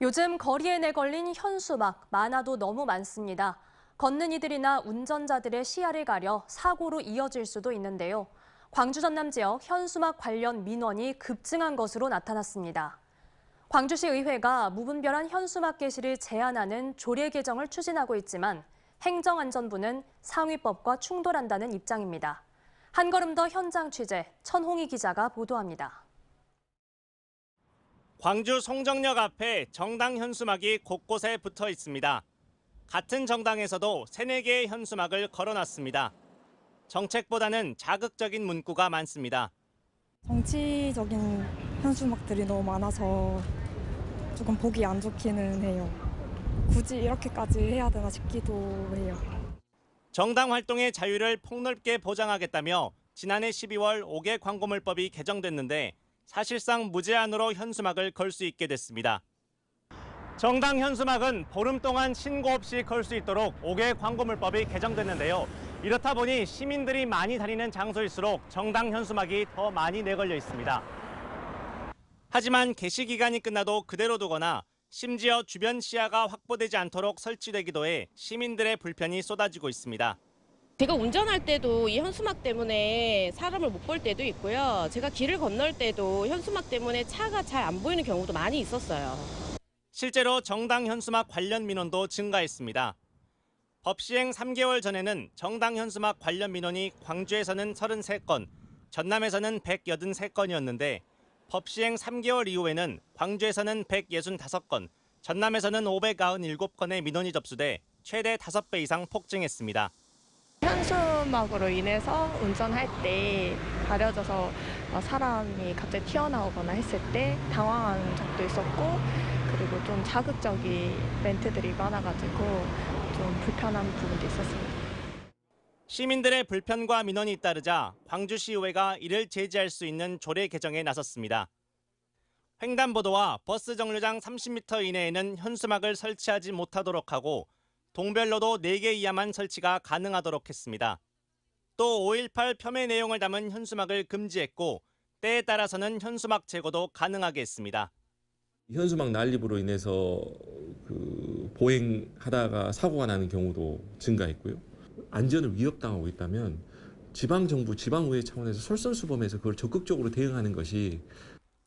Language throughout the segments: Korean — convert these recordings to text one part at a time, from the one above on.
요즘 거리에 내걸린 현수막 많아도 너무 많습니다. 걷는 이들이나 운전자들의 시야를 가려 사고로 이어질 수도 있는데요. 광주 전남 지역 현수막 관련 민원이 급증한 것으로 나타났습니다. 광주시 의회가 무분별한 현수막 게시를 제한하는 조례 개정을 추진하고 있지만 행정안전부는 상위법과 충돌한다는 입장입니다. 한 걸음 더 현장 취재, 천홍희 기자가 보도합니다. 광주 송정역 앞에 정당 현수막이 곳곳에 붙어 있습니다. 같은 정당에서도 3-4개의 현수막을 걸어놨습니다. 정책보다는 자극적인 문구가 많습니다. 정치적인 현수막들이 너무 많아서 조금 보기 안 좋기는 해요. 굳이 이렇게까지 해야 되나 싶기도 해요. 정당 활동의 자유를 폭넓게 보장하겠다며 지난해 12월 5개 광고물법이 개정됐는데 사실상 무제한으로 현수막을 걸 수 있게 됐습니다. 정당 현수막은 보름 동안 신고 없이 걸 수 있도록 5개 광고물법이 개정됐는데요. 이렇다 보니 시민들이 많이 다니는 장소일수록 정당 현수막이 더 많이 내걸려 있습니다. 하지만 게시 기간이 끝나도 그대로 두거나 심지어 주변 시야가 확보되지 않도록 설치되기도 해 시민들의 불편이 쏟아지고 있습니다. 제가 운전할 때도 이 현수막 때문에 사람을 못 볼 때도 있고요. 제가 길을 건널 때도 현수막 때문에 차가 잘 안 보이는 경우도 많이 있었어요. 실제로 정당 현수막 관련 민원도 증가했습니다. 법 시행 3개월 전에는 정당 현수막 관련 민원이 광주에서는 33건, 전남에서는 183건이었는데 법 시행 3개월 이후에는 광주에서는 165건, 전남에서는 597건의 민원이 접수돼 최대 5배 이상 폭증했습니다. 현수막으로 인해서 운전할 때 가려져서 사람이 갑자기 튀어나오거나 했을 때 당황한 적도 있었고, 그리고 좀 자극적인 멘트들이 많아가지고 좀 불편한 부분도 있었습니다. 시민들의 불편과 민원이 잇따르자 광주시의회가 이를 제지할 수 있는 조례 개정에 나섰습니다. 횡단보도와 버스 정류장 30m 이내에는 현수막을 설치하지 못하도록 하고 동별로도 4개 이하만 설치가 가능하도록 했습니다. 또 5.18 폄훼 내용을 담은 현수막을 금지했고 때에 따라서는 현수막 제거도 가능하게 했습니다. 현수막 난립으로 인해서 보행하다가 사고가 나는 경우도 증가했고요. 안전을 위협당하고 있다면 지방정부, 지방의회 차원에서 솔선수범해서 그걸 적극적으로 대응하는 것이.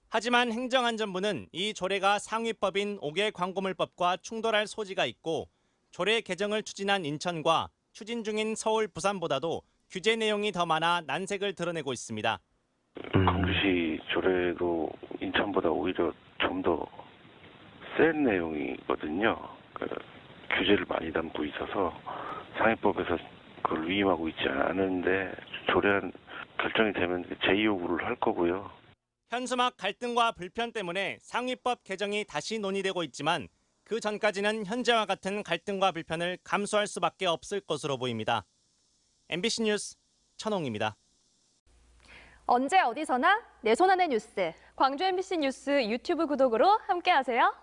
하지만 행정안전부는 이 조례가 상위법인 5개 광고물법과 충돌할 소지가 있고 조례 개정을 추진한 인천과 추진 중인 서울, 부산보다도 규제 내용이 더 많아 난색을 드러내고 있습니다. 광주시 조례도 인천보다 오히려 좀 더 센 내용이거든요. 규제를 많이 담고 있어서 상위법에서 그걸 위임하고 있지 않은데 조례안 결정이 되면 제2요구를 할 거고요. 현수막 갈등과 불편 때문에 상위법 개정이 다시 논의되고 있지만 그 전까지는 현재와 같은 갈등과 불편을 감수할 수밖에 없을 것으로 보입니다. MBC 뉴스 천홍입니다. 언제 어디서나 내 손 안의 뉴스. 광주 MBC 뉴스 유튜브 구독으로 함께하세요.